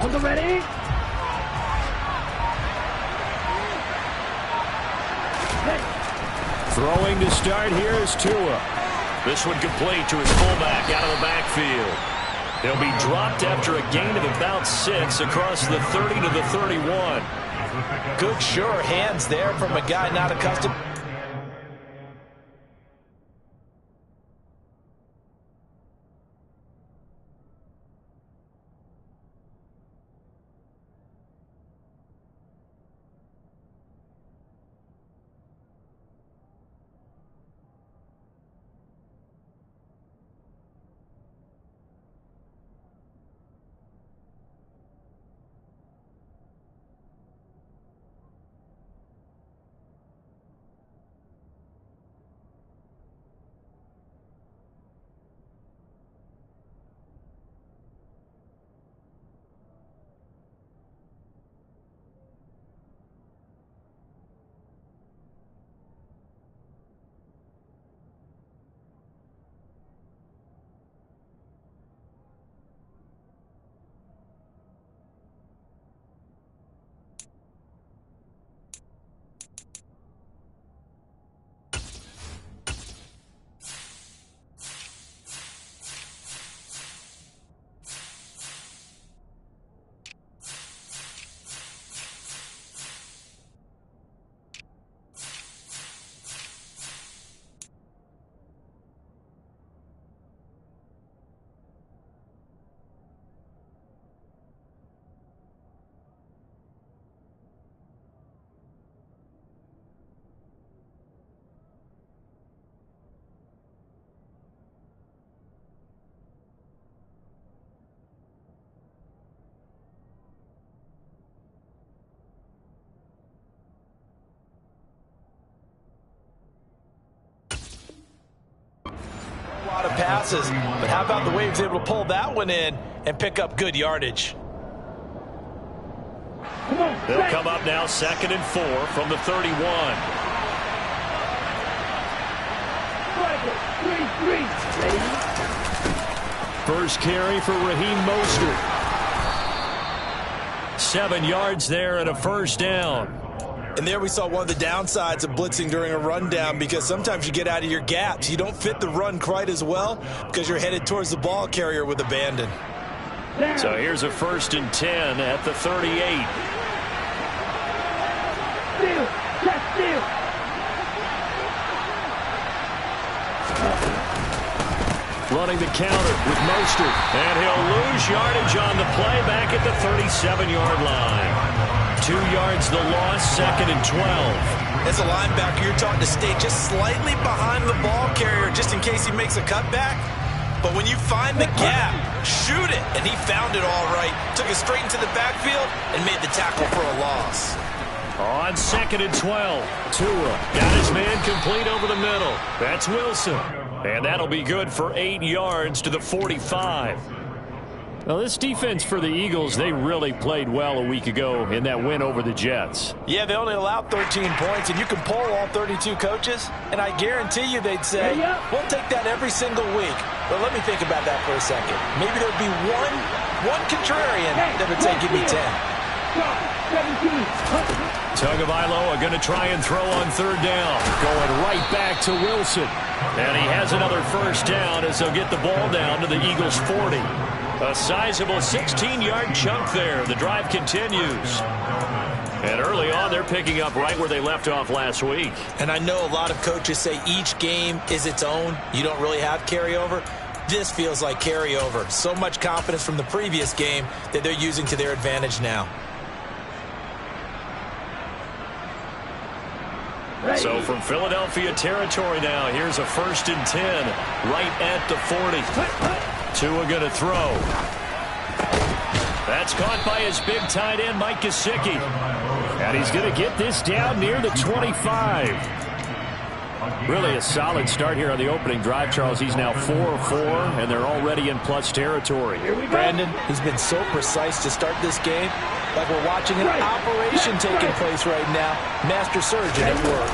On the ready. Throwing to start here is Tua. This one complete to his fullback out of the backfield. He'll be dropped after a gain of about 6 across the 30 to the 31. Good, sure hands there from a guy not accustomed. Of passes, but how about the way he was able to pull that one in and pick up good yardage? They'll come up now 2nd and 4 from the 31. First carry for Raheem Mostert. 7 yards there and a first down. And there we saw one of the downsides of blitzing during a rundown, because sometimes you get out of your gaps. You don't fit the run quite as well because you're headed towards the ball carrier with abandon. So here's a 1st and 10 at the 38. Running the counter with Mostert. And he'll lose yardage on the play back at the 37-yard line. 2 yards the loss, 2nd and 12. As a linebacker, you're taught to stay just slightly behind the ball carrier just in case he makes a cutback. But when you find the gap, shoot it. And he found it all right. Took it straight into the backfield and made the tackle for a loss. On 2nd and 12, Tua got his man complete over the middle. That's Wilson. And that'll be good for 8 yards to the 45. Well, this defense for the Eagles, they really played well a week ago in that win over the Jets. Yeah, they only allowed 13 points, and you can poll all 32 coaches, and I guarantee you they'd say, we'll take that every single week. But let me think about that for a second. Maybe there'd be one contrarian that would say, give me 10. Tagovailoa going to try and throw on 3rd down. Going right back to Wilson. And he has another first down as they'll get the ball down to the Eagles' 40. A sizable 16-yard chunk there. The drive continues. And early on, they're picking up right where they left off last week. And I know a lot of coaches say each game is its own. You don't really have carryover. This feels like carryover. So much confidence from the previous game that they're using to their advantage now. So from Philadelphia territory now, here's a 1st and 10 right at the 40. Tua going to throw. That's caught by his big tight end, Mike Gesicki. And he's going to get this down near the 25. Really a solid start here on the opening drive, Charles. He's now 4-4, and they're already in plus territory. Brandon, he's been so precise to start this game. Like we're watching an operation taking place right now. Master surgeon at work.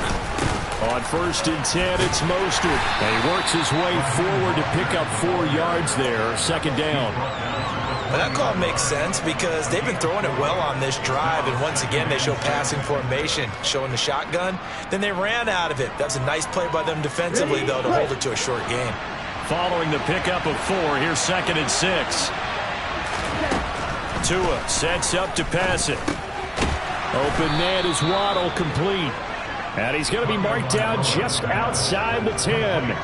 On 1st and 10, it's Mostert. And he works his way forward to pick up 4 yards there. 2nd down. Well, that call makes sense because they've been throwing it well on this drive, and once again they show passing formation, showing the shotgun. Then they ran out of it. That was a nice play by them defensively, though, to hold it to a short game. Following the pickup of 4, here's 2nd and 6. Tua sets up to pass it. Open man is Waddle, complete. And he's going to be marked down just outside the 10.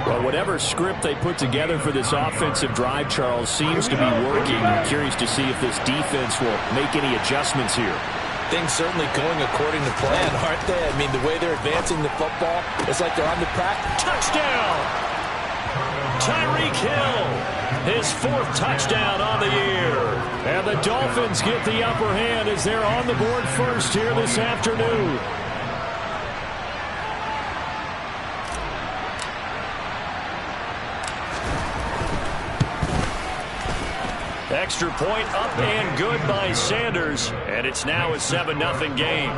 Well, whatever script they put together for this offensive drive, Charles, seems to be working. I'm curious to see if this defense will make any adjustments here. Things certainly going according to plan, aren't they? I mean, the way they're advancing the football, it's like they're on the practice. Touchdown! Tyreek Hill, his 4th touchdown on the year. And the Dolphins get the upper hand as they're on the board first here this afternoon. Extra point up and good by Sanders. And it's now a 7-0 game.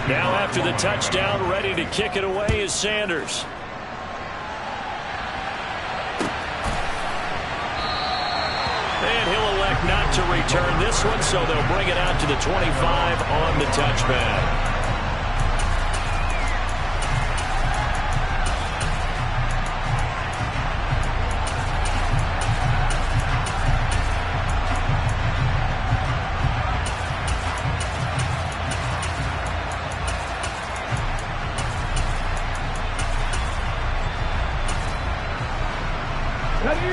Now after the touchdown, ready to kick it away is Sanders. And he'll elect not to return this one, so they'll bring it out to the 25 on the touchback.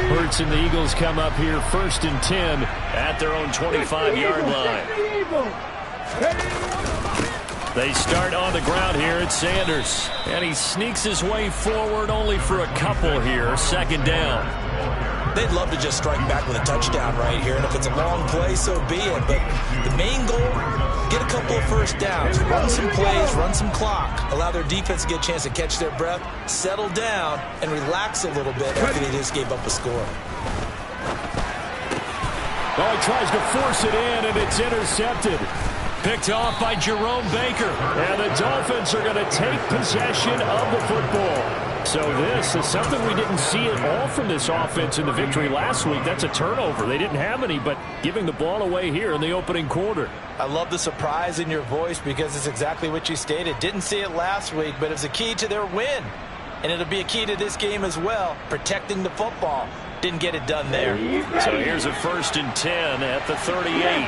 Hurts and the Eagles come up here 1st and 10 at their own 25-yard line. They start on the ground here at Sanders. And he sneaks his way forward only for a couple here. 2nd down. They'd love to just strike back with a touchdown right here. And if it's a long play, so be it. But the main goal, get a couple of first downs. Run some plays, run some clock. Allow their defense to get a chance to catch their breath, settle down, and relax a little bit after they just gave up a score. Oh, he tries to force it in, and it's intercepted. Picked off by Jerome Baker. And the Dolphins are going to take possession of the football. So this is something we didn't see at all from this offense in the victory last week. That's a turnover. They didn't have any, but giving the ball away here in the opening quarter. I love the surprise in your voice because it's exactly what you stated. Didn't see it last week, but it's a key to their win. And it'll be a key to this game as well, protecting the football. Didn't get it done there. So here's a 1st and 10 at the 38.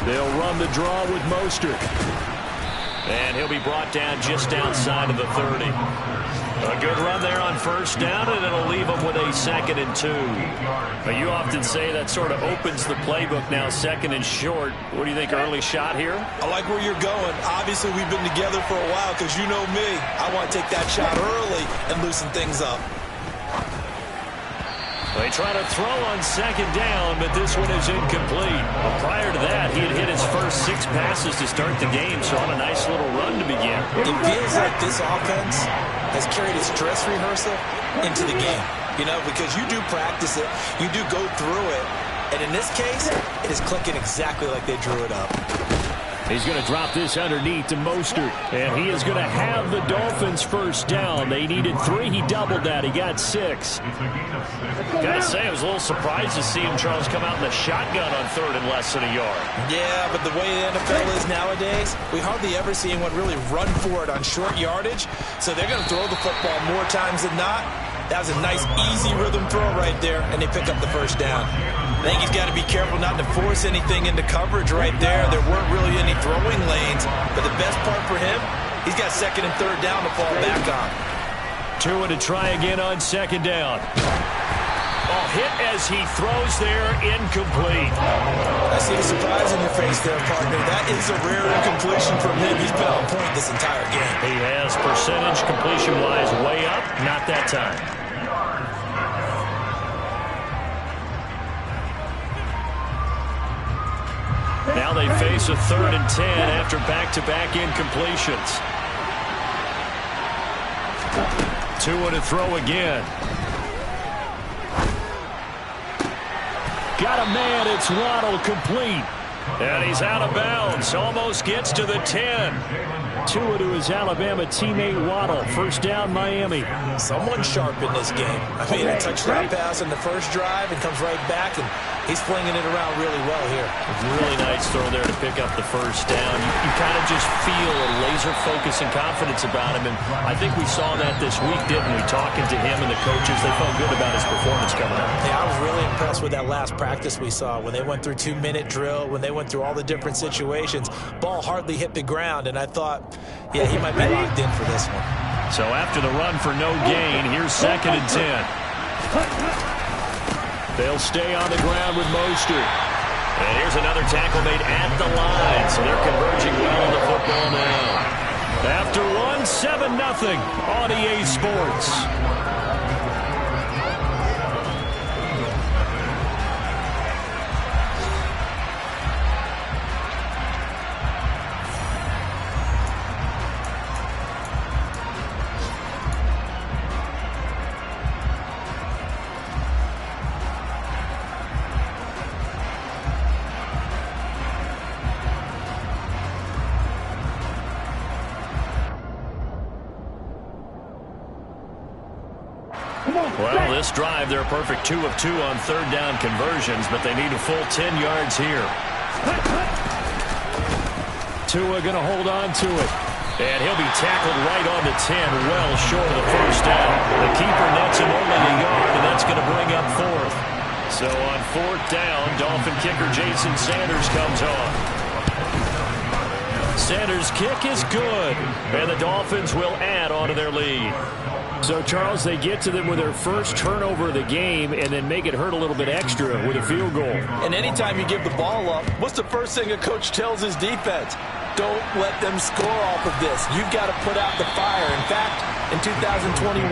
They'll run the draw with Mostert. And he'll be brought down just outside of the 30. A good run there on 1st down, and it'll leave them with a 2nd and 2. But you often say that sort of opens the playbook now, 2nd and short. What do you think, early shot here? I like where you're going. Obviously, we've been together for a while because you know me. I want to take that shot early and loosen things up. They try to throw on 2nd down, but this one is incomplete. But prior to that, he had hit his first 6 passes to start the game, so on a nice little run to begin. It feels like this offense has carried its dress rehearsal into the game. You know, because you do practice it, you do go through it, and in this case, it is clicking exactly like they drew it up. He's going to drop this underneath to Mostert, and he is going to have the Dolphins 1st down. They needed 3. He doubled that. He got 6. Gotta say, I was a little surprised to see him, Charles, come out in the shotgun on 3rd and less than a yard. Yeah, but the way the NFL is nowadays, we hardly ever see anyone really run for it on short yardage, so they're going to throw the football more times than not. That was a nice, easy rhythm throw right there, and they pick up the 1st down. I think he's got to be careful not to force anything into coverage right there. There weren't really any throwing lanes, but the best part for him, he's got 2nd and 3rd down to fall back on. Tua to try again on 2nd down. Oh, hit as he throws there, incomplete. I see the surprise in your face there, partner. That is a rare incompletion from him. He's been on point this entire game. He has percentage completion-wise way up, not that time. Now they face a 3rd and 10 after back-to-back incompletions. Tua to throw again. Got a man, it's Waddle, complete. And he's out of bounds. Almost gets to the 10. Tua to his Alabama teammate Waddle. First down, Miami. Someone sharp in this game. I mean, a touchdown pass in the first drive and comes right back, and he's flinging it around really well here. Really nice throw there to pick up the first down. You kind of just feel a laser focus and confidence about him, and I think we saw that this week, didn't we? Talking to him and the coaches, they felt good about his performance coming up. Yeah, I was really impressed with that last practice we saw when they went through 2-minute drill, when they went through all the different situations. Ball hardly hit the ground, and I thought, yeah, he might be locked in for this one. So after the run for no gain, here's 2nd and 10. They'll stay on the ground with Mostert. And here's another tackle made at the line, so they're converging well on the football now. After one, 7-0 on EA Sports. Well, this drive, they're a perfect 2 of 2 on third down conversions, but they need a full 10 yards here. Tua going to hold on to it. And he'll be tackled right on the 10, well short of the first down. The keeper nets him only a yard, and that's going to bring up 4th. So on 4th down, Dolphin kicker Jason Sanders comes on. Sanders' kick is good, and the Dolphins will add on to their lead. So, Charles, they get to them with their first turnover of the game and then make it hurt a little bit extra with a field goal. And anytime you give the ball up, what's the first thing a coach tells his defense? Don't let them score off of this. You've got to put out the fire. In fact, in 2021,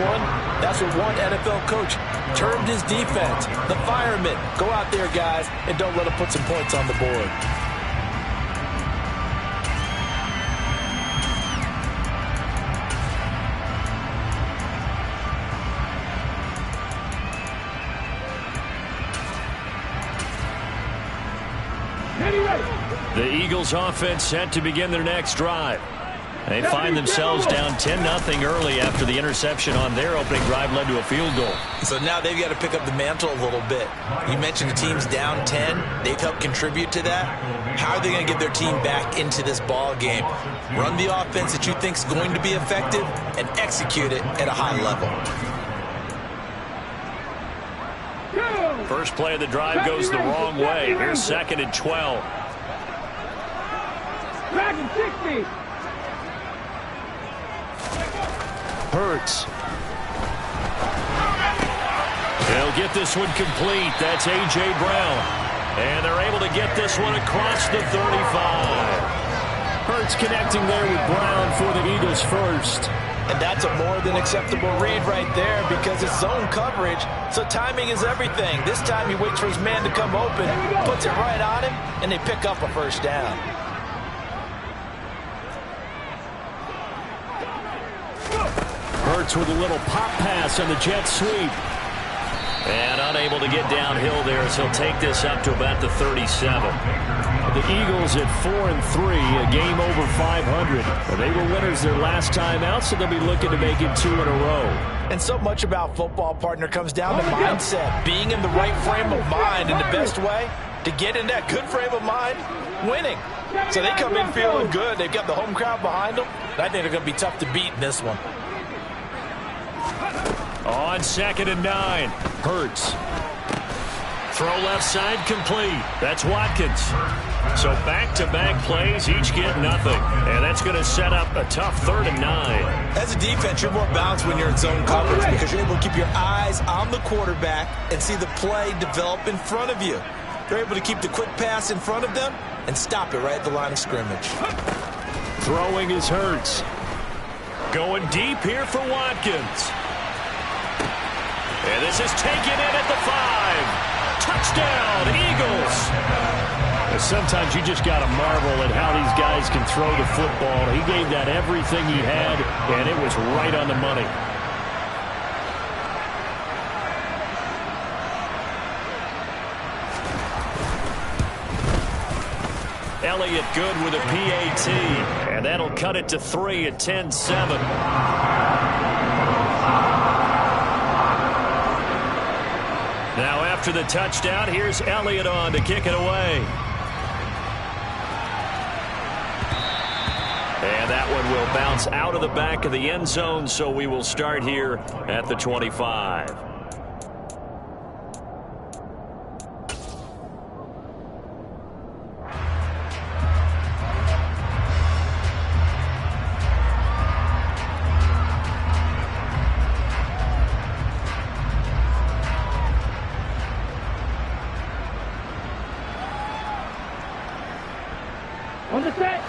that's what one NFL coach termed his defense, the firemen. Go out there, guys, and don't let them put some points on the board. The Eagles offense set to begin their next drive. They find themselves down 10-0 early after the interception on their opening drive led to a field goal. So now they've got to pick up the mantle a little bit. You mentioned the team's down 10. They've helped contribute to that. How are they going to get their team back into this ball game? Run the offense that you think is going to be effective and execute it at a high level. First play of the drive goes the wrong way. Here's 2nd and 12. Hurts. They'll get this one complete. That's A.J. Brown. And they're able to get this one across the 35. Hurts connecting there with Brown for the Eagles first. And that's a more than acceptable read right there because it's zone coverage, so timing is everything. This time he waits for his man to come open, puts it right on him, and they pick up a first down. Hurts with a little pop pass on the jet sweep. And unable to get downhill there as he'll take this up to about the 37. The Eagles at 4-3, a game over 500. They were winners their last time out, so they'll be looking to make it 2 in a row. And so much about football, partner, comes down to mindset. Being in the right frame of mind, and the best way to get in that good frame of mind, winning. So they come in feeling good. They've got the home crowd behind them. And I think they're going to be tough to beat in this one. On 2nd and 9, Hurts. Throw left side complete. That's Watkins. So back-to-back plays, each get nothing. And that's going to set up a tough 3rd and 9. As a defense, you're more balanced when you're in zone coverage because you're able to keep your eyes on the quarterback and see the play develop in front of you. They're able to keep the quick pass in front of them and stop it right at the line of scrimmage. Throwing is Hurts. Going deep here for Watkins. And this is taken in at the 5. Touchdown, Eagles. Sometimes you just got to marvel at how these guys can throw the football. He gave that everything he had, and it was right on the money. Elliott good with a PAT. And that'll cut it to 3 at 10-7. Now after the touchdown, here's Elliott on to kick it away. And that one will bounce out of the back of the end zone, so we will start here at the 25.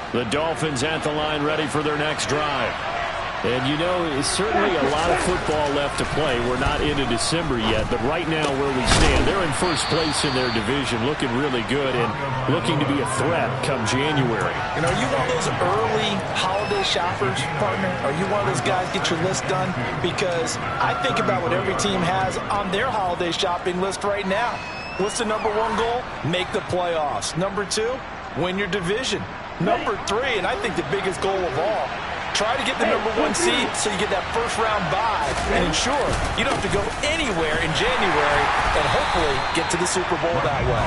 The Dolphins at the line ready for their next drive. And you know, it's certainly a lot of football left to play. We're not into December yet, but right now where we stand, they're in first place in their division, looking really good and looking to be a threat come January. You know, are you one of those early holiday shoppers, partner? Are you one of those guys get your list done? Because I think about what every team has on their holiday shopping list right now. What's the number one goal? Make the playoffs. Number 2, win your division. Number 3, and I think the biggest goal of all, try to get the number 1 seed so you get that first-round bye and ensure you don't have to go anywhere in January and hopefully get to the Super Bowl that way.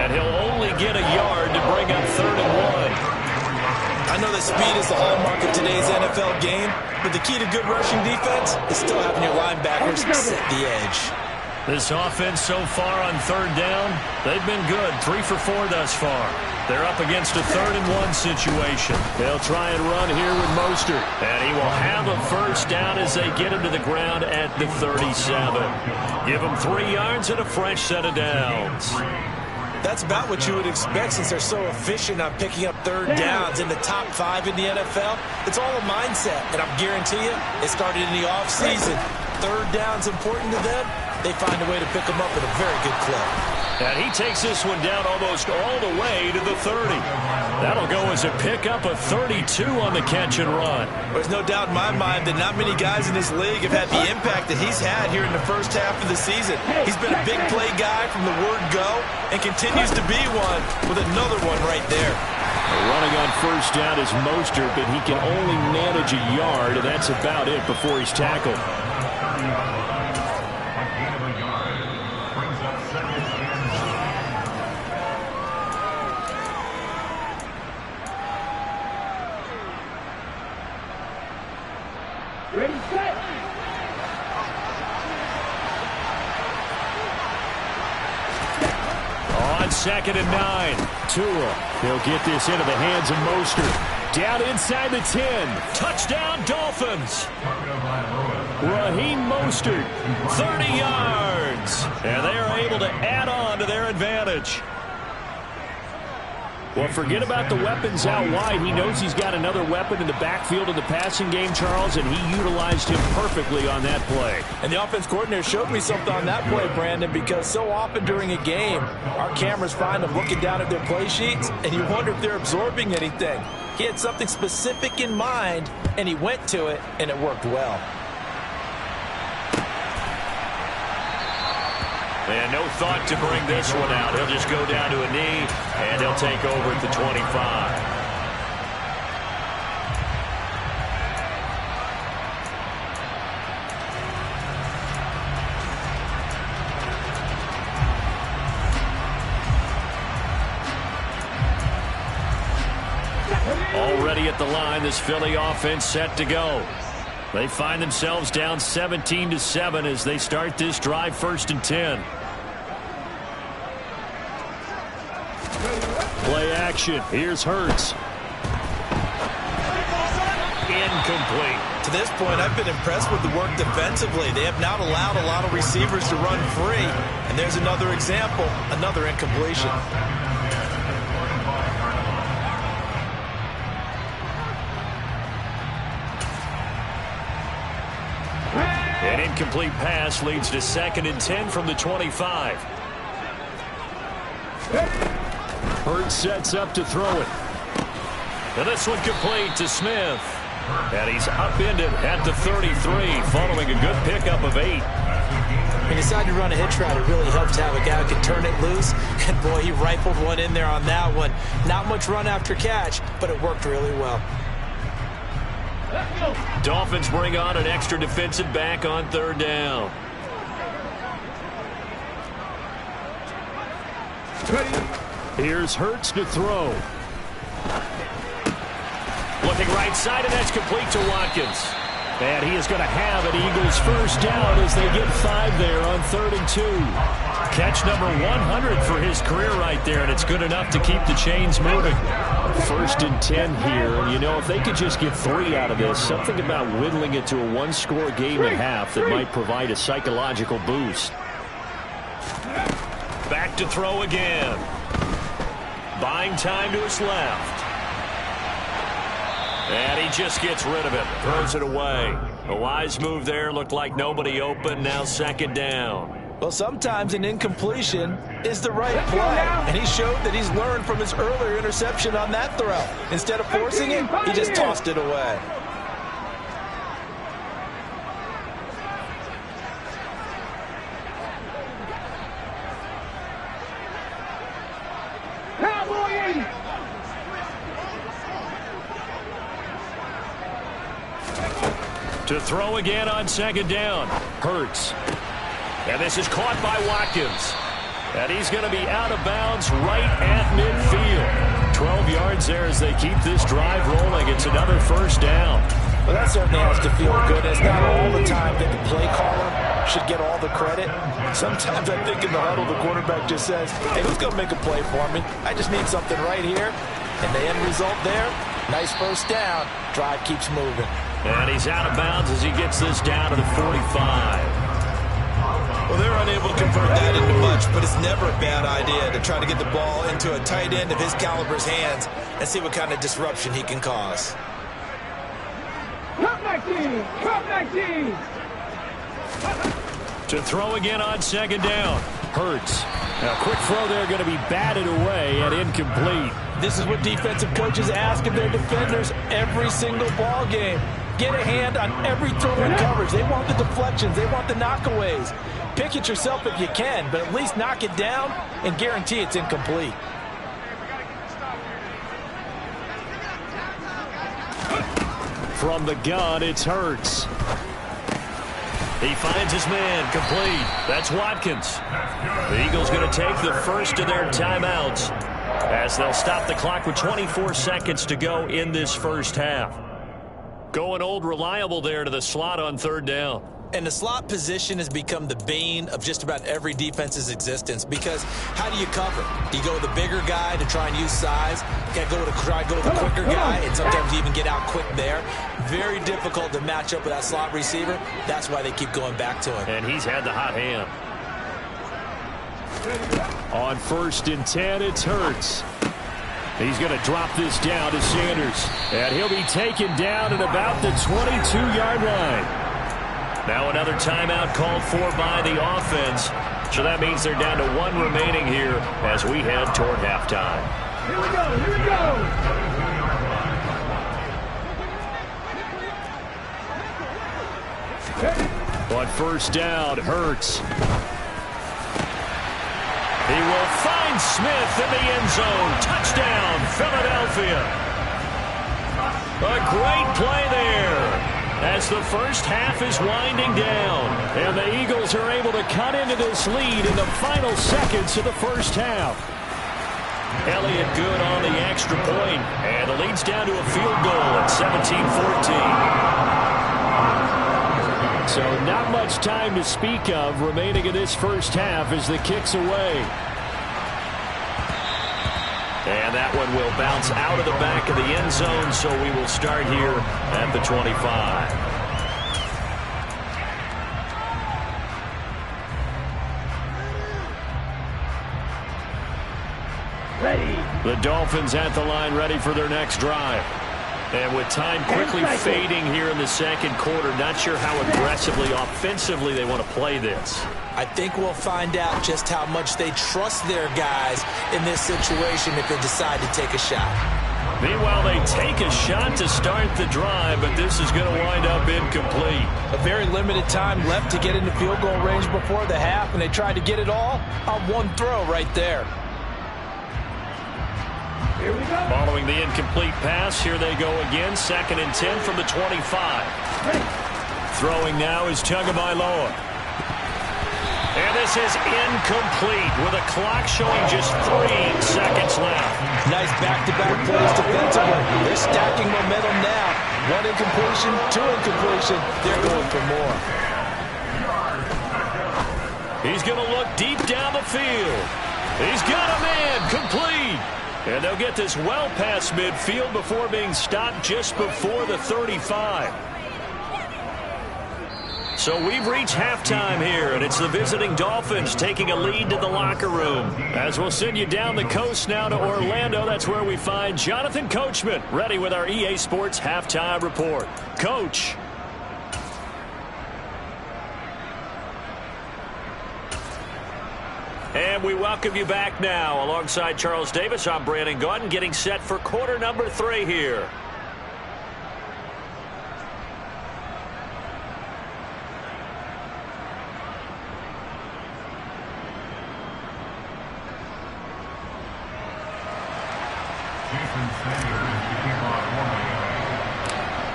And he'll only get a yard to bring up 3rd and 1. I know that speed is the hallmark of today's NFL game, but the key to good rushing defense is still having your linebackers set the edge. This offense so far on 3rd down, they've been good. 3 for 4 thus far. They're up against a 3rd and 1 situation. They'll try and run here with Mostert. And he will have a first down as they get him to the ground at the 37. Give him 3 yards and a fresh set of downs. That's about what you would expect since they're so efficient on picking up 3rd downs in the top 5 in the NFL. It's all a mindset, and I guarantee you it started in the offseason. 3rd down's important to them. They find a way to pick them up at a very good clip. And he takes this one down almost all the way to the 30. That'll go as a pickup of 32 on the catch and run. There's no doubt in my mind that not many guys in this league have had the impact that he's had here in the first half of the season. He's been a big play guy from the word go and continues to be one with another one right there. Running on first down is Mostert, but he can only manage a yard, and that's about it before he's tackled. Ready, set. On 2nd and 9. Tua. He'll get this into the hands of Mostert. Down inside the 10. Touchdown, Dolphins. Raheem Mostert, 30 yards. And they are able to add on to their advantage. Well, forget about the weapons out wide. He knows he's got another weapon in the backfield of the passing game, Charles, and he utilized him perfectly on that play. And the offense coordinator showed me something on that play, Brandon, because so often during a game, our cameras find them looking down at their play sheets, and you wonder if they're absorbing anything. He had something specific in mind, and he went to it, and it worked well. And no thought to bring this one out. He'll just go down to a knee, and he'll take over at the 25. Already at the line, this Philly offense set to go. They find themselves down 17-7 as they start this drive 1st and 10. Play action. Here's Hurts. Incomplete. To this point, I've been impressed with the work defensively. They have not allowed a lot of receivers to run free. And there's another example, another incompletion. An incomplete pass leads to 2nd and 10 from the 25. Hurts sets up to throw it. And this one complete to Smith. And he's upended at the 33 following a good pickup of 8. When you decide to run a hitch route, it really helps to have a guy who can turn it loose close. And boy, he rifled one in there on that one. Not much run after catch, but it worked really well. Dolphins bring on an extra defensive back on third down. Here's Hurts to throw. Looking right side, and that's complete to Watkins. And he is going to have an Eagles first down as they get 5 there on 3rd and 2. Catch number 100 for his career right there, and it's good enough to keep the chains moving. 1st and 10 here, and you know, if they could just get 3 out of this, something about whittling it to a one-score game at half that might provide a psychological boost. Back to throw again. Buying time to his left. And he just gets rid of it. Throws it away. A wise move there. Looked like nobody open. Now 2nd down. Well, sometimes an incompletion is the right play. And he showed that he's learned from his earlier interception on that throw. Instead of forcing it, he just tossed it away. To throw again on 2nd down. Hurts. And this is caught by Watkins. And he's going to be out of bounds right at midfield. 12 yards there as they keep this drive rolling. It's another first down. Well, that certainly has to feel good. It's not all the time that the play caller should get all the credit. Sometimes I think in the huddle, the quarterback just says, hey, who's going to make a play for me? I just need something right here. And the end result there, nice first down. Drive keeps moving. And he's out of bounds as he gets this down to the 45. Well, they're unable to convert that into much, but it's never a bad idea to try to get the ball into a tight end of his caliber's hands and see what kind of disruption he can cause. Come 19! Come 19! To throw again on 2nd down. Hurts. Now, quick throw there going to be batted away and incomplete. This is what defensive coaches ask of their defenders every single ball game. Get a hand on every throw in coverage. They want the deflections. They want the knockaways. Pick it yourself if you can, but at least knock it down and guarantee it's incomplete. From the gun, it's Hurts. He finds his man, complete. That's Watkins. The Eagles going to take the first of their timeouts as they'll stop the clock with 24 seconds to go in this first half. Going old reliable there to the slot on 3rd down. And the slot position has become the bane of just about every defense's existence because how do you cover? Do you go with the bigger guy to try and use size? You got to go with the quicker guy, and sometimes you even get out quick there. Very difficult to match up with that slot receiver. That's why they keep going back to him. And he's had the hot hand. On 1st and 10, it's Hurts. He's going to drop this down to Sanders. And he'll be taken down at about the 22-yard line. Now another timeout called for by the offense. So that means they're down to 1 remaining here as we head toward halftime. Here we go, here we go! On 1st down, Hurts. He will find Smith in the end zone. Touchdown, Philadelphia. A great play there as the first half is winding down. And the Eagles are able to cut into this lead in the final seconds of the first half. Elliott good on the extra point, and the lead's down to a field goal at 17-14. So not much time to speak of remaining in this first half as the kick's away. And that one will bounce out of the back of the end zone, so we will start here at the 25. The Dolphins at the line ready for their next drive. And with time quickly fading here in the second quarter, not sure how aggressively, offensively they want to play this. I think we'll find out just how much they trust their guys in this situation if they decide to take a shot. Meanwhile, they take a shot to start the drive, but this is going to wind up incomplete. A very limited time left to get into field goal range before the half, and they tried to get it all on one throw right there. Here we go. Following the incomplete pass, here they go again. 2nd and 10 from the 25. Throwing now is Tagovailoa. And this is incomplete with a clock showing just 3 seconds left. Nice back-to-back plays defensively. They're stacking momentum now. 1 incompletion, 2 incompletion. They're going for more. He's going to look deep down the field. He's got a man, complete. And they'll get this well past midfield before being stopped just before the 35. So we've reached halftime here, and it's the visiting Dolphins taking a lead to the locker room. As we'll send you down the coast now to Orlando, that's where we find Jonathan Coachman, ready with our EA Sports Halftime Report. Coach. And we welcome you back now. Alongside Charles Davis, I'm Brandon Gaudin, getting set for quarter number 3 here.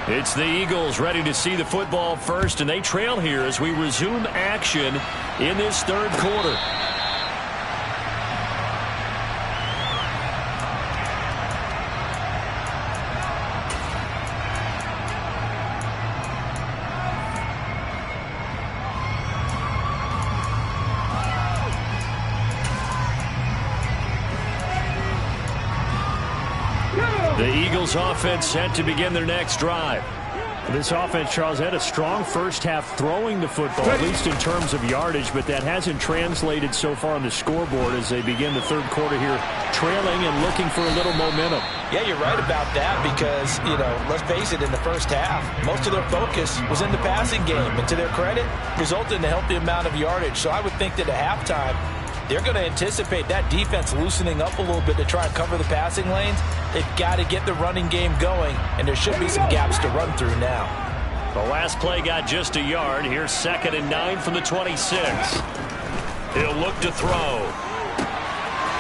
It's the Eagles ready to see the football first, and they trail here as we resume action in this 3rd quarter. The Eagles offense set to begin their next drive. This offense, Charles, had a strong first half throwing the football, at least in terms of yardage, but that hasn't translated so far on the scoreboard as they begin the 3rd quarter here, trailing and looking for a little momentum. Yeah, you're right about that because, let's face it, in the first half, most of their focus was in the passing game, and to their credit, resulted in a healthy amount of yardage. So I would think that at halftime, they're going to anticipate that defense loosening up a little bit to try and cover the passing lanes. They've got to get the running game going, and there should be some gaps to run through now. The last play got just a yard. Here's 2nd and 9 from the 26. He'll look to throw.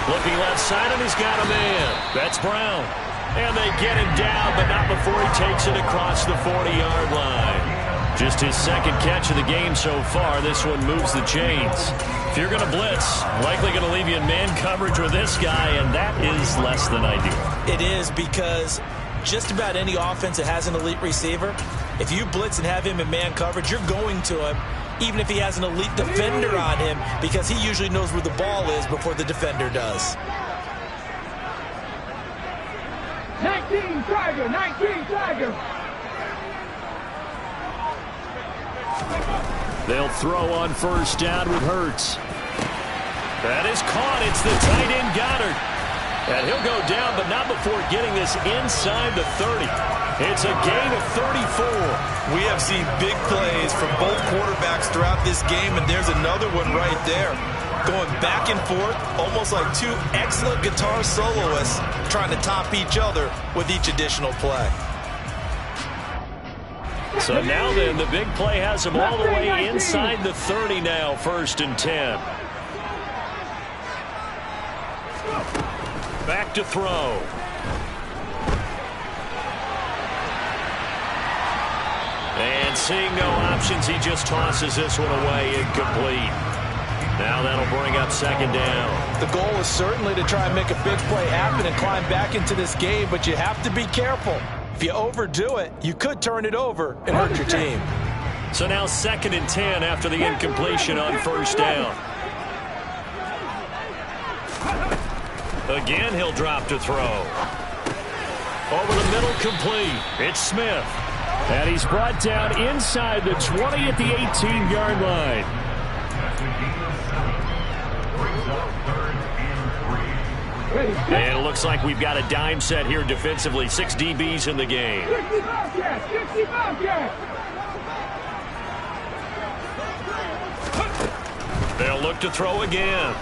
Looking left side, and he's got a man. That's Brown. And they get him down, but not before he takes it across the 40-yard line. Just his 2nd catch of the game so far. This one moves the chains. If you're going to blitz, likely going to leave you in man coverage with this guy, and that is less than ideal. It is, because just about any offense that has an elite receiver, if you blitz and have him in man coverage, you're going to him, even if he has an elite defender on him, because he usually knows where the ball is before the defender does. 19 Tiger, 19 Tiger. They'll throw on 1st down with Hurts. That is caught. It's the tight end Goddard. And he'll go down, but not before getting this inside the 30. It's a gain of 34. We have seen big plays from both quarterbacks throughout this game, and there's another one right there. Going back and forth, almost like 2 excellent guitar soloists trying to top each other with each additional play. So now then, the big play has him all the way inside the 30 now, 1st and 10. Back to throw. And seeing no options, he just tosses this one away, incomplete. Now that'll bring up 2nd down. The goal is certainly to try and make a big play happen and climb back into this game, but you have to be careful. If you overdo it, you could turn it over and hurt your team. So now 2nd and 10 after the incompletion on 1st down. Again, he'll drop to throw. Over the middle, complete. It's Smith. And he's brought down inside the 20 at the 18-yard line. And it looks like we've got a dime set here defensively. 6 DBs in the game. 60 Bobcats, 60 Bobcats. They'll look to throw again.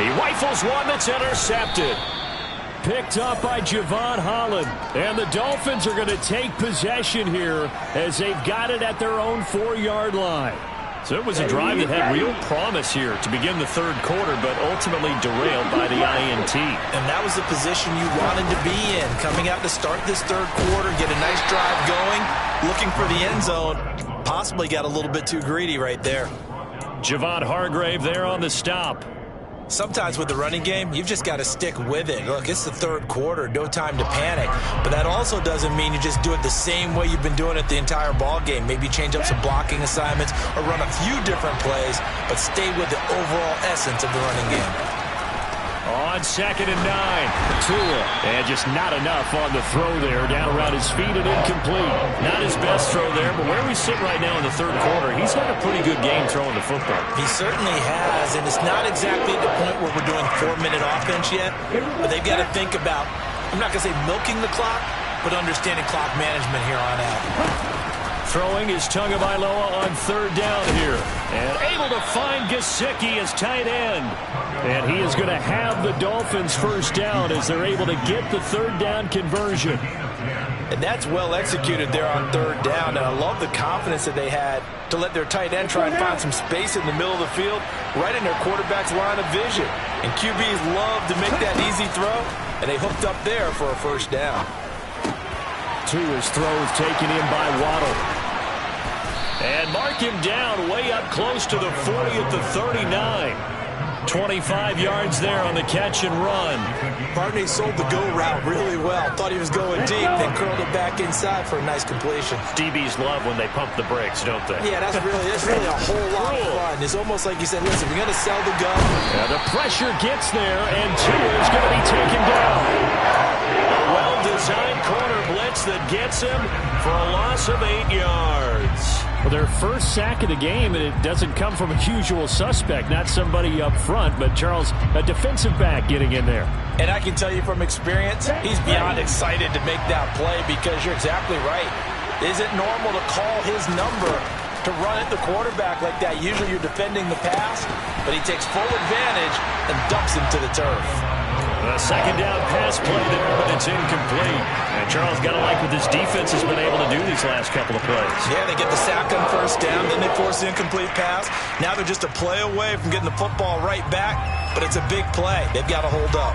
He rifles one that's intercepted. Picked up by Javon Holland. And the Dolphins are going to take possession here as they've got it at their own 4-yard line. So it was a drive that had real promise here to begin the third quarter, but ultimately derailed by the INT. And that was the position you wanted to be in. Coming out to start this third quarter, get a nice drive going, looking for the end zone. Possibly got a little bit too greedy right there. Javon Hargrave there on the stop. Sometimes with the running game, you've just got to stick with it. Look, it's the third quarter, no time to panic. But that also doesn't mean you just do it the same way you've been doing it the entire ball game. Maybe change up some blocking assignments or run a few different plays, but stay with the overall essence of the running game. On 2nd and 9, Tua. And just not enough on the throw there. Down around his feet and incomplete. Not his best throw there, but where we sit right now in the third quarter, he's had a pretty good game throwing the football. He certainly has, and it's not exactly the point where we're doing 4-minute offense yet, but they've got to think about, I'm not going to say milking the clock, but understanding clock management here on out. Throwing is Tagovailoa on 3rd down here. And able to find Gesicki as tight end. And he is going to have the Dolphins 1st down as they're able to get the 3rd down conversion. And that's well executed there on 3rd down. And I love the confidence that they had to let their tight end try and find some space in the middle of the field, right in their quarterback's line of vision. And QBs love to make that easy throw, and they hooked up there for a 1st down. Tua's throws taken in by Waddle. And mark him down way up close to the 40 at the 39. 25 yards there on the catch and run. Barney sold the go route really well. Thought he was going deep, then curled it back inside for a nice completion. DBs love when they pump the brakes, don't they? Yeah, that's really a whole lot of fun. It's almost like you said, listen, we're going to sell the gun. Yeah, the pressure gets there, and Tua is going to be taken down. A well-designed corner blitz that gets him for a loss of 8 yards. Well, their first sack of the game, and it doesn't come from a usual suspect, not somebody up front, but Charles, a defensive back getting in there. And I can tell you from experience, he's beyond excited to make that play because you're exactly right. Is it normal to call his number to run at the quarterback like that? Usually you're defending the pass, but he takes full advantage and dumps him to the turf. A 2nd down pass play there, but it's incomplete. And Charles got to like what this defense has been able to do these last couple of plays. Yeah, they get the sack on 1st down, then they force the incomplete pass. Now they're just a play away from getting the football right back, but it's a big play. They've got to hold up.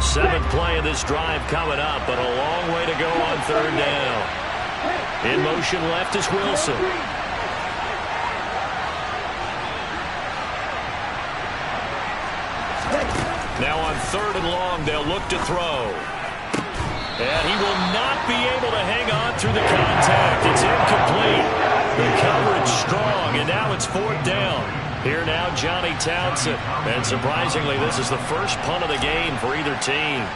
Seventh play of this drive coming up, but a long way to go on 3rd down. In motion left is Wilson. Now on 3rd and long, they'll look to throw. And he will not be able to hang on through the contact. It's incomplete. The coverage strong, and now it's 4th down. Here now, Johnny Townsend. And surprisingly, this is the first punt of the game for either team.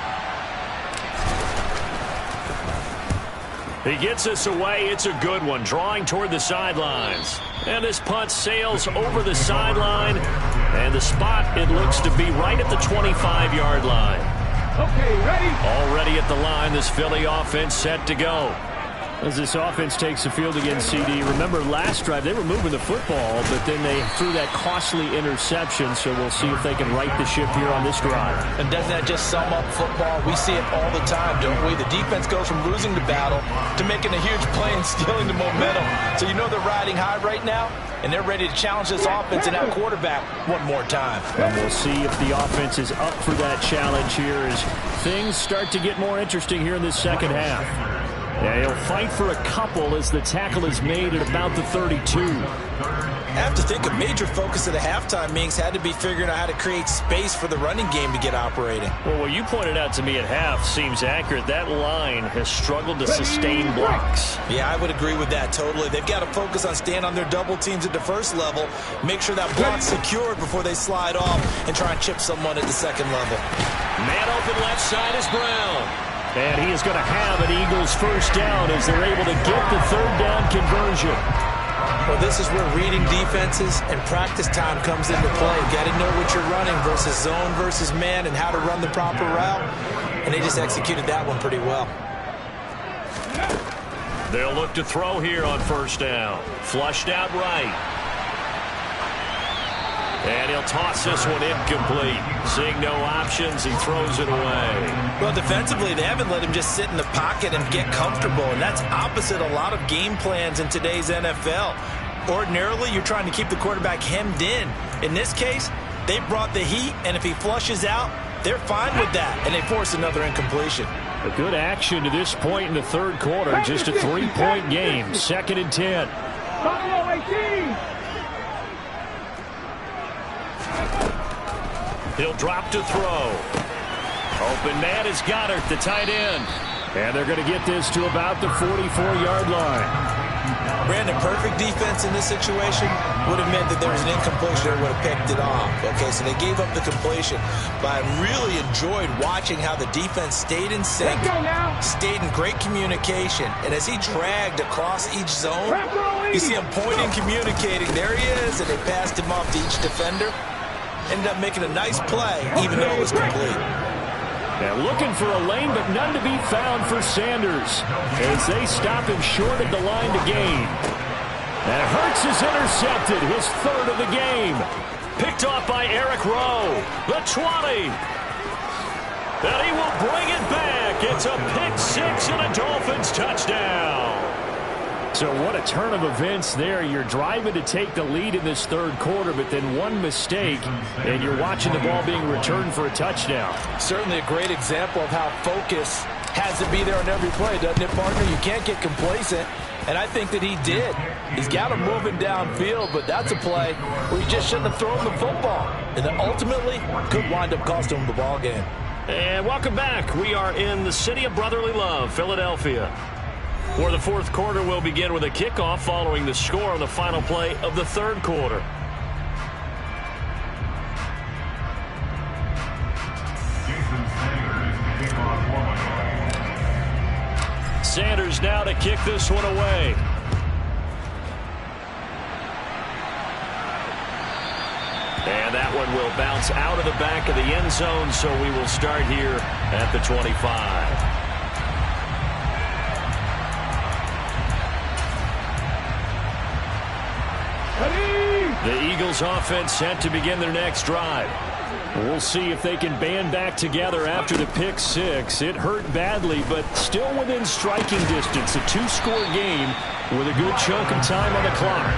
He gets us away. It's a good one, drawing toward the sidelines. And this punt sails over the sideline. And the spot, it looks to be right at the 25-yard line. Okay, ready? Already at the line, this Philly offense set to go. As this offense takes the field against CD, remember last drive they were moving the football, but then they threw that costly interception, so we'll see if they can right the ship here on this drive. And doesn't that just sum up football? We see it all the time, don't we? The defense goes from losing the battle to making a huge play and stealing the momentum. So you know they're riding high right now, and they're ready to challenge this offense and that quarterback one more time. And we'll see if the offense is up for that challenge here as things start to get more interesting here in this second half. Yeah, he'll fight for a couple as the tackle is made at about the 32. I have to think a major focus of the halftime meetings had to be figuring out how to create space for the running game to get operating. Well, what you pointed out to me at half seems accurate. That line has struggled to sustain blocks. Yeah, I would agree with that totally. They've got to focus on staying on their double teams at the first level, make sure that block's secured before they slide off and try and chip someone at the second level. Man open left side is Brown. And he is going to have an Eagles 1st down as they're able to get the 3rd down conversion. Well, this is where reading defenses and practice time comes into play. You got to know what you're running versus zone versus man and how to run the proper route. And they just executed that one pretty well. They'll look to throw here on first down. Flushed out right. And he'll toss this one incomplete. Seeing no options, he throws it away. Well, defensively, they haven't let him just sit in the pocket and get comfortable, and that's opposite a lot of game plans in today's NFL. Ordinarily, you're trying to keep the quarterback hemmed in. In this case, they brought the heat, and if he flushes out, they're fine with that, and they force another incompletion. A good action to this point in the third quarter. Just a 3-point game. 2nd and 10. Buffalo 18. He'll drop to throw. Open man is Goddard, the tight end. And they're going to get this to about the 44-yard line. Brandon, perfect defense in this situation would have meant that there was an incompletion that would have picked it off. Okay, so they gave up the completion. But I really enjoyed watching how the defense stayed in sync, stayed in great communication. And as he dragged across each zone, you see him pointing, communicating. There he is, and they passed him off to each defender. Ended up making a nice play, even though it was complete. And looking for a lane, but none to be found for Sanders as they stop him short of the line to gain. And Hurts is intercepted, his 3rd of the game. Picked off by Eric Rowe, the 20. And he will bring it back. It's a pick-6 and a Dolphins touchdown. So what a turn of events there. You're driving to take the lead in this third quarter, but then one mistake, and you're watching the ball being returned for a touchdown. Certainly a great example of how focus has to be there on every play, doesn't it, partner? You can't get complacent, and I think that he did. He's got him moving downfield, but that's a play where he just shouldn't have thrown the football. And then ultimately could wind up costing him the ball game. And welcome back. We are in the city of brotherly love, Philadelphia, where the fourth quarter will begin with a kickoff following the score on the final play of the third quarter. Sanders now to kick this one away. And that one will bounce out of the back of the end zone, so we will start here at the 25. The Eagles offense set to begin their next drive. We'll see if they can band back together after the pick-6. It hurt badly, but still within striking distance. A 2-score game with a good chunk of time on the clock.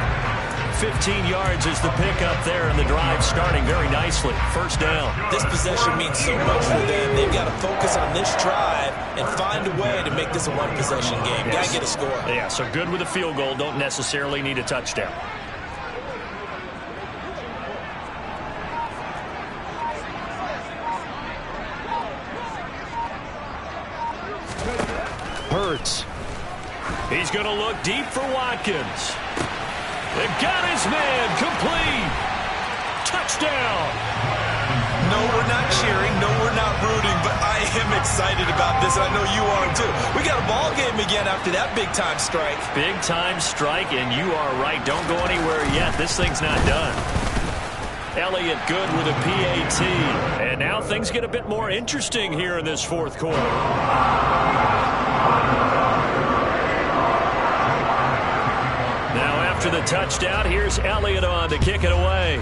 15 yards is the pickup there, and the drive starting very nicely. First down. This possession means so much for them. They've got to focus on this drive and find a way to make this a one-possession game. Got to get a score. Yeah, so good with a field goal. Don't necessarily need a touchdown. Hurts. He's going to look deep for Watkins. They got his man complete. Touchdown. No, we're not cheering. No, we're not rooting. But I am excited about this. I know you are too. We got a ball game again after that big-time strike. Big-time strike, and you are right. Don't go anywhere yet. This thing's not done. Elliott good with a PAT. And now things get a bit more interesting here in this fourth quarter. Now after the touchdown, here's Elliott on to kick it away.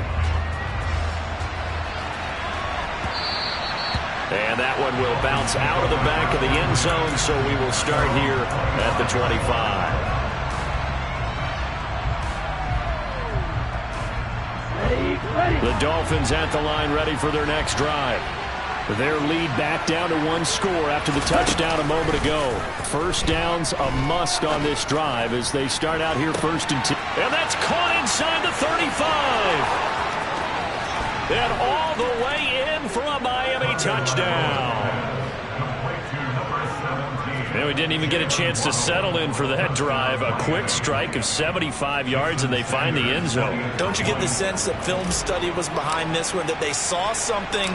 And that one will bounce out of the back of the end zone, so we will start here at the 25. The Dolphins at the line, ready for their next drive. Their lead back down to 1 score after the touchdown a moment ago. First down's a must on this drive as they start out here 1st and 10. And that's caught inside the 35. And all the way in for a Miami touchdown. And we didn't even get a chance to settle in for that drive. A quick strike of 75 yards, and they find the end zone. Don't you get the sense that film study was behind this one, that they saw something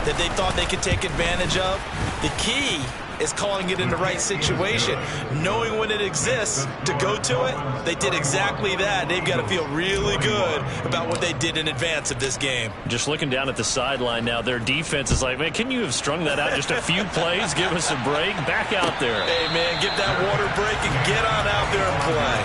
that they thought they could take advantage of? The key is calling it in the right situation, knowing when it exists to go to it. They did exactly that. They've got to feel really good about what they did in advance of this game. Just looking down at the sideline now, their defense is like, man, can you have strung that out just a few plays? Give us a break. Back out there. Hey, man, give that water break and get on out out there and play.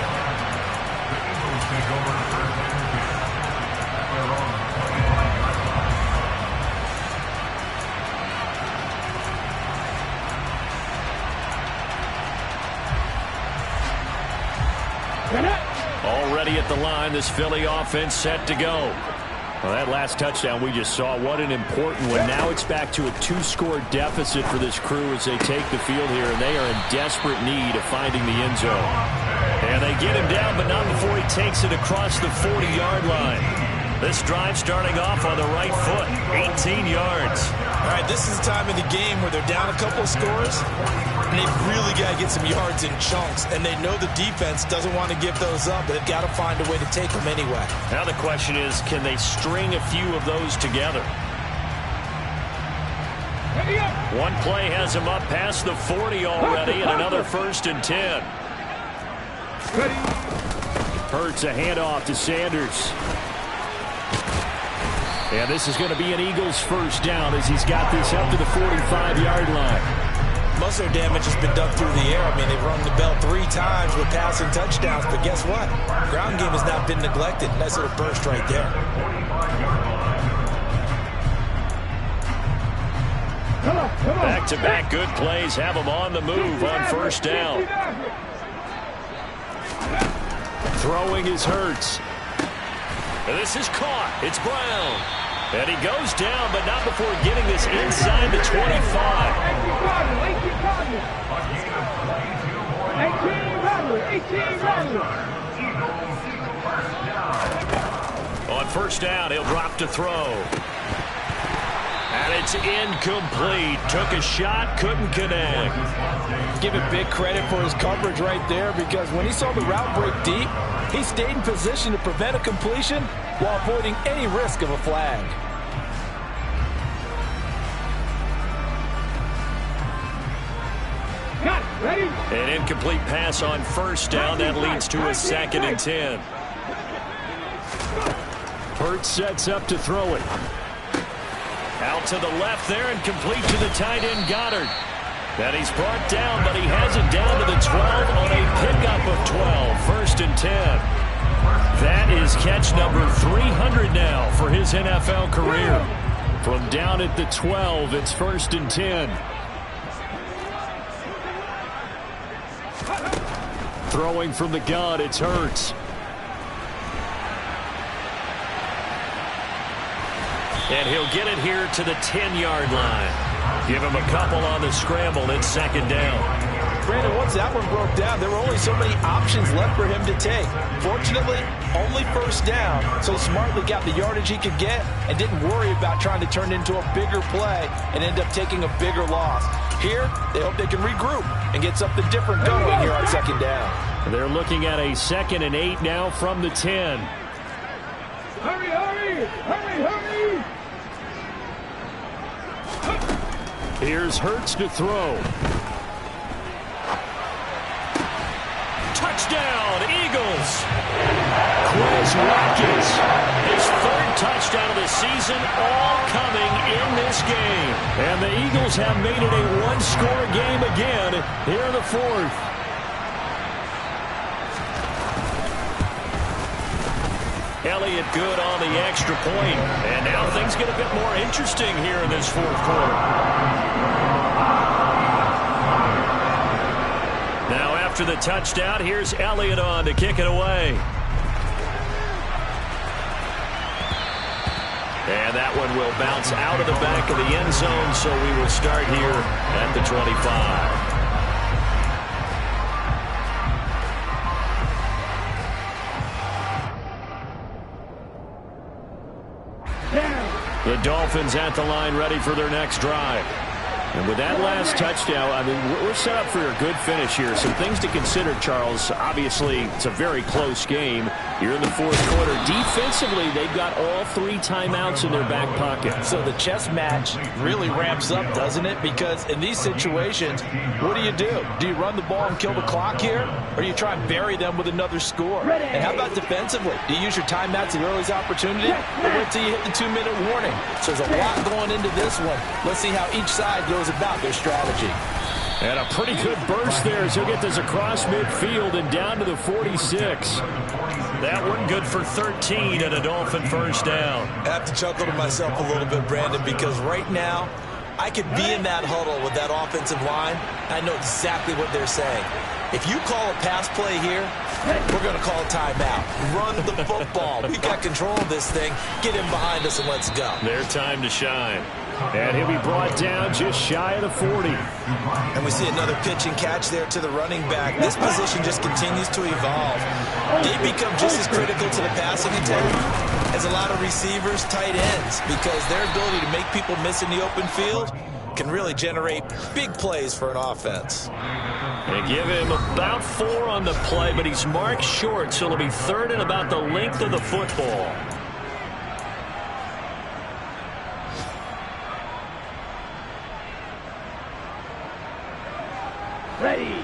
Already at the line, this Philly offense set to go. Well, that last touchdown we just saw, what an important one. Now it's back to a 2-score deficit for this crew as they take the field here, and they are in desperate need of finding the end zone. And they get him down, but not before he takes it across the 40-yard line. This drive starting off on the right foot, 18 yards. All right, this is the time of the game where they're down a couple of scores, and they've really got to get some yards in chunks, and they know the defense doesn't want to give those up, but they've got to find a way to take them anyway. Now the question is, can they string a few of those together? One play has him up past the 40 already, and another 1st and 10. Hurts a handoff to Sanders. And this is going to be an Eagles first down as he's got this up to the 45-yard line. Most of their damage has been done through the air. I mean, they've rung the bell 3 times with passing touchdowns, but guess what? Ground game has not been neglected. Nice little burst right there. Back-to-back good plays have them on the move on first down. Throwing is Hurts. And this is caught. It's Brown. And he goes down, but not before getting this inside the 25. On first down, he'll drop to throw. And it's incomplete. Took a shot, couldn't connect. Give him big credit for his coverage right there, because when he saw the route break deep, he stayed in position to prevent a completion while avoiding any risk of a flag. An incomplete pass on first down. That leads to a 2nd and 10. Hurts sets up to throw it. Out to the left there and complete to the tight end Goddard. And he's brought down, but he has it down to the 12 on a pickup of 12. 1st and 10. That is catch number 300 now for his NFL career. From down at the 12, it's 1st and 10. Throwing from the gun, it's Hurts. And he'll get it here to the 10-yard line. Give him a couple on the scramble. It's 2nd down. Brandon, once that one broke down, there were only so many options left for him to take. Fortunately, only first down, so smartly got the yardage he could get and didn't worry about trying to turn it into a bigger play and end up taking a bigger loss. Here, they hope they can regroup and get something different going here on 2nd down. They're looking at a 2nd and 8 now from the 10. Hurry, hurry! Hurry, hurry! Here's Hurts to throw. Touchdown, Eagles! Quez Watkins, his 3rd touchdown of the season, all coming in this game. And the Eagles have made it a 1-score game again here in the 4th. Elliott good on the extra point. And now things get a bit more interesting here in this 4th quarter. Now after the touchdown, here's Elliott on to kick it away. And that one will bounce out of the back of the end zone, so we will start here at the 25. The Dolphins at the line ready for their next drive. And with that last touchdown, I mean, we're set up for a good finish here. Some things to consider, Charles. Obviously, it's a very close game. You're in the 4th quarter. Defensively, they've got all 3 timeouts in their back pocket. So the chess match really ramps up, doesn't it? Because in these situations, what do? Do you run the ball and kill the clock here? Or do you try and bury them with another score? And how about defensively? Do you use your timeouts at the earliest opportunity? Or wait till you hit the 2-minute warning? So there's a lot going into this one. Let's see how each side goes about their strategy. And a pretty good burst there as he'll get this across midfield and down to the 46. That one good for 13 and a Dolphin first down. I have to chuckle to myself a little bit, Brandon, because right now I could be in that huddle with that offensive line. I know exactly what they're saying. If you call a pass play here, we're going to call a timeout. Run the football. We've got control of this thing. Get him behind us and let's go. Their time to shine. And he'll be brought down just shy of the 40. And we see another pitch and catch there to the running back. This position just continues to evolve. They become just as critical to the passing attack as a lot of receivers, tight ends, because their ability to make people miss in the open field can really generate big plays for an offense. They give him about 4 on the play, but he's marked short, so it'll be third and about the length of the football. Ready.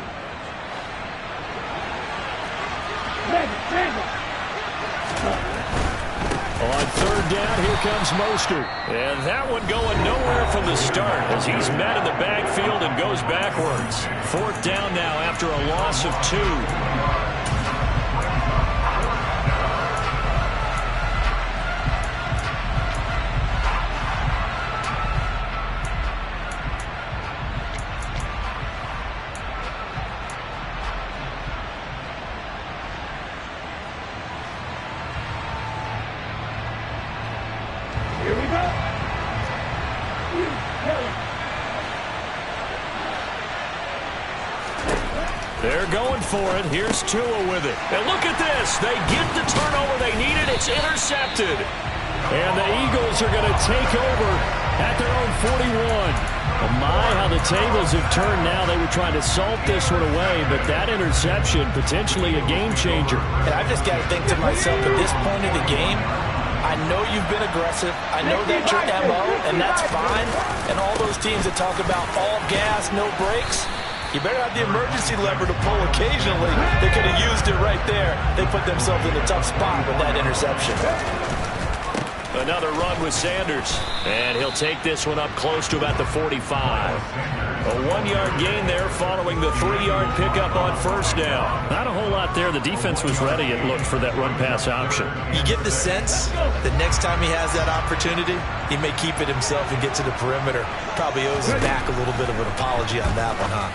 On third down, here comes Mostert. And that one going nowhere from the start as he's met in the backfield and goes backwards. Fourth down now after a loss of 2. They're going for it. Here's Tua with it. And look at this. They get the turnover they needed. It's intercepted. And the Eagles are going to take over at their own 41. Oh my, how the tables have turned now. They were trying to salt this one away, but that interception, potentially a game changer. And I've just got to think to myself, at this point of the game, I know you've been aggressive. I know that's your MO, and that's fine. And all those teams that talk about all gas, no brakes, you better have the emergency lever to pull occasionally. They could have used it right there. They put themselves in a tough spot with that interception. Another run with Sanders. And he'll take this one up close to about the 45. A 1-yard gain there following the 3-yard pickup on first down. Not a whole lot there. The defense was ready, it looked, for that run-pass option. You get the sense that next time he has that opportunity, he may keep it himself and get to the perimeter. Probably owes him back a little bit of an apology on that one, huh?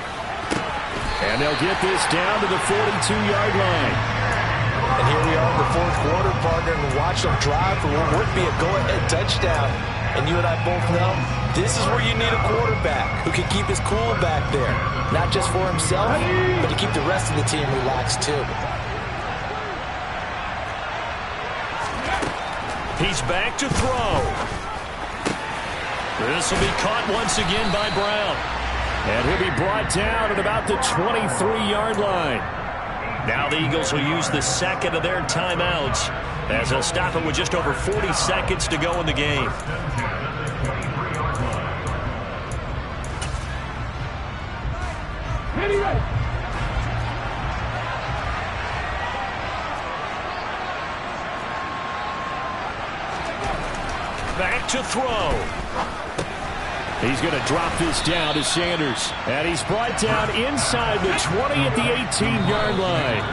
And they'll get this down to the 42-yard line. And here we are in the fourth quarter, partner, and watch them drive for what would be a go-ahead touchdown. And you and I both know this is where you need a quarterback who can keep his cool back there. Not just for himself, but to keep the rest of the team relaxed too. He's back to throw. This will be caught once again by Brown. And he'll be brought down at about the 23-yard line. Now the Eagles will use the second of their timeouts as they'll stop it with just over 40 seconds to go in the game. Back to throw. He's going to drop this down to Sanders. And he's brought down inside the 20 at the 18-yard line.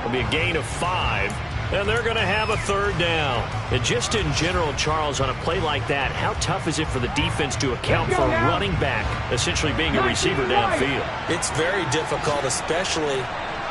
It'll be a gain of 5, and they're going to have a third down. And just in general, Charles, on a play like that, how tough is it for the defense to account for a running back essentially being a receiver downfield? It's very difficult, especially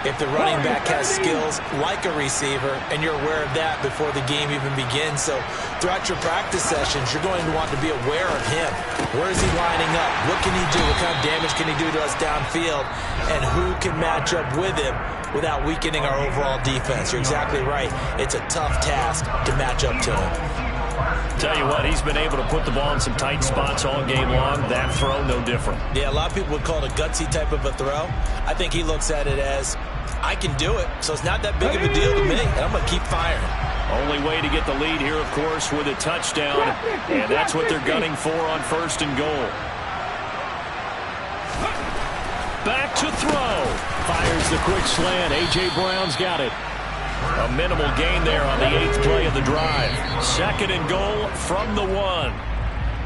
if the running back has skills like a receiver, and you're aware of that before the game even begins. So throughout your practice sessions, you're going to want to be aware of him. Where is he lining up? What can he do? What kind of damage can he do to us downfield? And who can match up with him without weakening our overall defense? You're exactly right. It's a tough task to match up to him. Tell you what, he's been able to put the ball in some tight spots all game long. That throw, no different. Yeah, a lot of people would call it a gutsy type of a throw. I think he looks at it as, I can do it, so it's not that big of a deal to me, and I'm going to keep firing. Only way to get the lead here, of course, with a touchdown, and that's what they're gunning for on first and goal. Back to throw. Fires the quick slant. A.J. Brown's got it. A minimal gain there on the 8th play of the drive. Second and goal from the 1.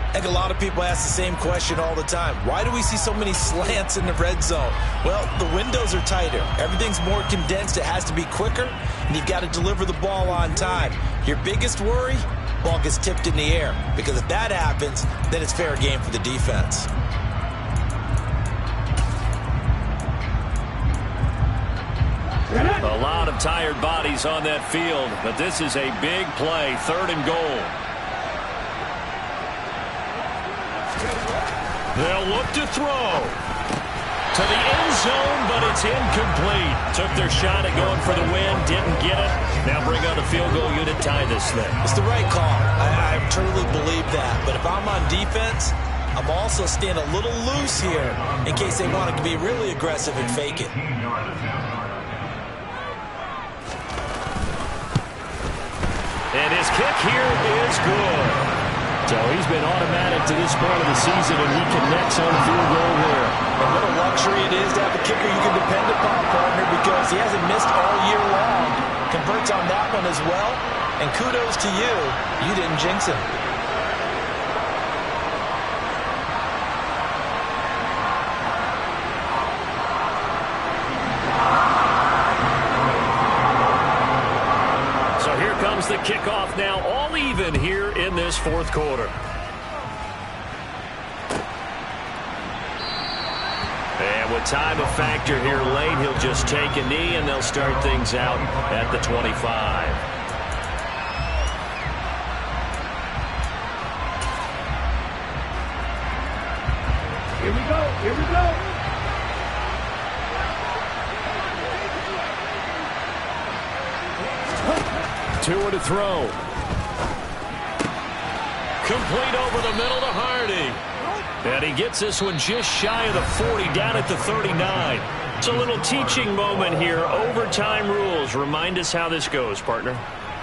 I think a lot of people ask the same question all the time. Why do we see so many slants in the red zone? Well, the windows are tighter. Everything's more condensed. It has to be quicker, and you've got to deliver the ball on time. Your biggest worry, ball gets tipped in the air, because if that happens, then it's fair game for the defense. A lot of tired bodies on that field, but this is a big play, 3rd and goal. They'll look to throw to the end zone, but it's incomplete. Took their shot at going for the win, didn't get it. Now bring on a field goal unit, tie this thing. It's the right call. I truly believe that. But if I'm on defense, I'm also staying a little loose here in case they want to be really aggressive and fake it. And his kick here is good. So he's been automatic to this point of the season, and he connects on a field goal there. And what a luxury it is to have a kicker you can depend upon, partner, because he hasn't missed all year long. Converts on that one as well. And kudos to you. You didn't jinx him. So here comes the kickoff now, all even here in this 4th quarter. And with time a factor here late, he'll just take a knee, and they'll start things out at the 25. Here we go. Here we go. Two to throw. Complete over the middle to Hardy. And he gets this one just shy of the 40, down at the 39. It's a little teaching moment here. Overtime rules. Remind us how this goes, partner.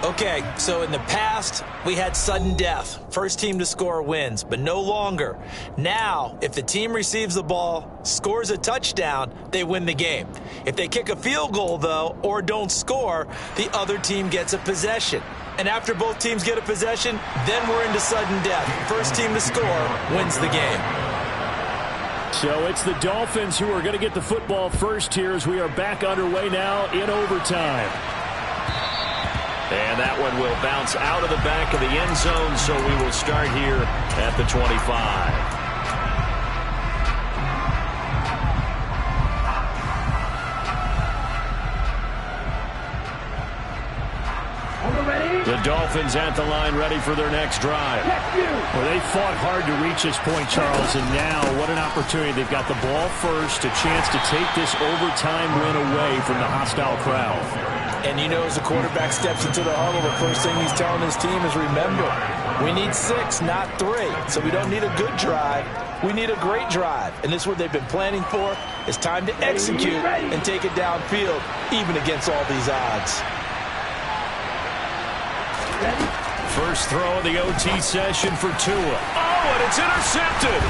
Okay, so in the past, we had sudden death. First team to score wins, but no longer. Now, if the team receives the ball, scores a touchdown, they win the game. If they kick a field goal, though, or don't score, the other team gets a possession. And after both teams get a possession, then we're into sudden death. First team to score wins the game. So it's the Dolphins who are going to get the football first here as we are back underway now in overtime. And that one will bounce out of the back of the end zone, so we will start here at the 25. The Dolphins at the line, ready for their next drive. Well, they fought hard to reach this point, Charles, and now what an opportunity. They've got the ball first, a chance to take this overtime win away from the hostile crowd. And you know, as the quarterback steps into the huddle, the first thing he's telling his team is, remember, we need 6, not 3. So we don't need a good drive. We need a great drive. And this is what they've been planning for. It's time to execute and take it downfield, even against all these odds. First throw of the OT session for Tua. Oh, and it's intercepted.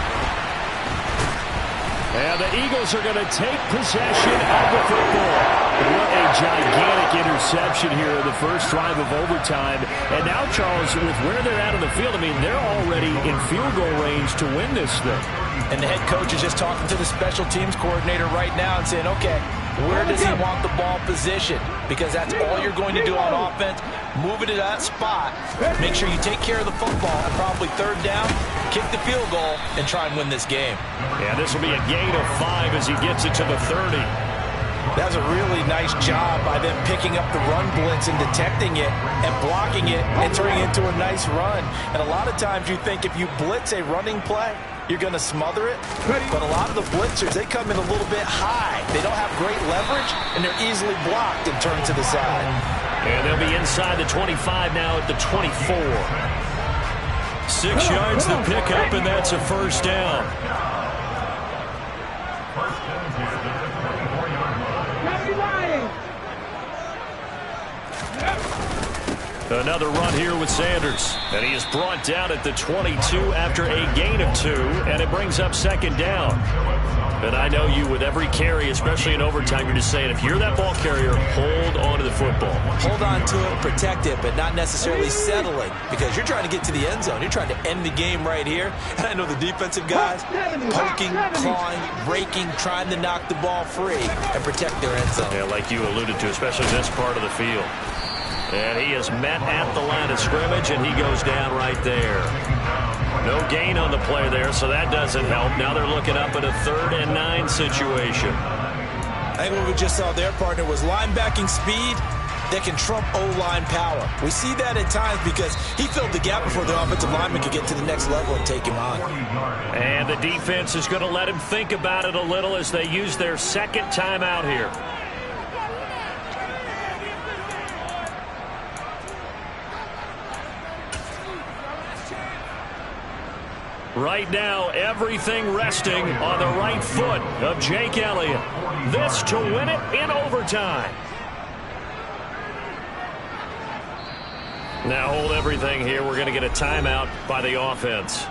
And the Eagles are going to take possession of the football. What a gigantic interception here in the first drive of overtime. And now, Charles, with where they're at on the field, I mean, they're already in field goal range to win this thing. And the head coach is just talking to the special teams coordinator right now and saying, okay, where does he want the ball positioned? Because that's all you're going to do on offense. Move it to that spot. Make sure you take care of the football and probably third down, kick the field goal, and try and win this game. Yeah, this will be a gain of 5 as he gets it to the 30. That was a really nice job by them picking up the run blitz and detecting it and blocking it and turning it into a nice run. And a lot of times you think if you blitz a running play, you're going to smother it. But a lot of the blitzers, they come in a little bit high. They don't have great leverage, and they're easily blocked and turned to the side. And they'll be inside the 25 now at the 24. 6 yards to pick up, and that's a first down. Another run here with Sanders. And he is brought down at the 22 after a gain of 2, and it brings up second down. And I know you, with every carry, especially in overtime, you're just saying, if you're that ball carrier, hold on to the football. Hold on to it, protect it, but not necessarily settling, because you're trying to get to the end zone. You're trying to end the game right here. And I know the defensive guys poking, clawing, raking, trying to knock the ball free and protect their end zone. Yeah, like you alluded to, especially this part of the field. And he is met at the line of scrimmage, and he goes down right there. No gain on the play there, so that doesn't help. Now they're looking up at a 3rd and 9 situation. I think what we just saw there, partner, was linebacking speed that can trump O-line power. We see that at times because he filled the gap before the offensive lineman could get to the next level and take him on. And the defense is going to let him think about it a little as they use their second timeout here. Right now, everything resting on the right foot of Jake Elliott. This to win it in overtime. Now hold everything here. We're going to get a timeout by the offense.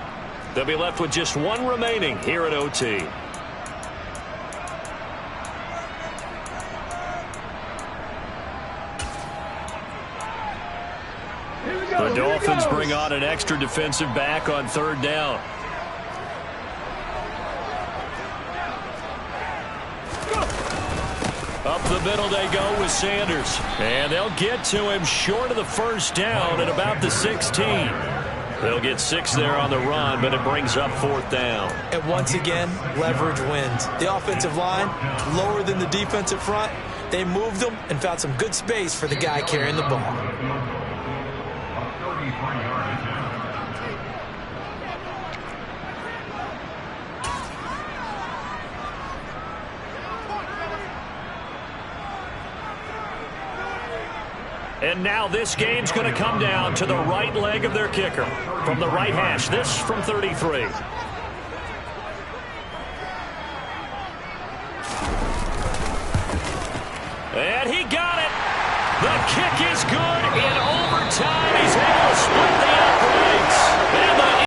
They'll be left with just 1 remaining here at OT. The Dolphins bring on an extra defensive back on 3rd down. Up the middle they go with Sanders. And they'll get to him short of the 1st down at about the 16. They'll get 6 there on the run, but it brings up 4th down. And once again, leverage wins. The offensive line, lower than the defensive front. They moved them and found some good space for the guy carrying the ball. And now this game's going to come down to the right leg of their kicker. From the right hash, this from 33. And he got it. The kick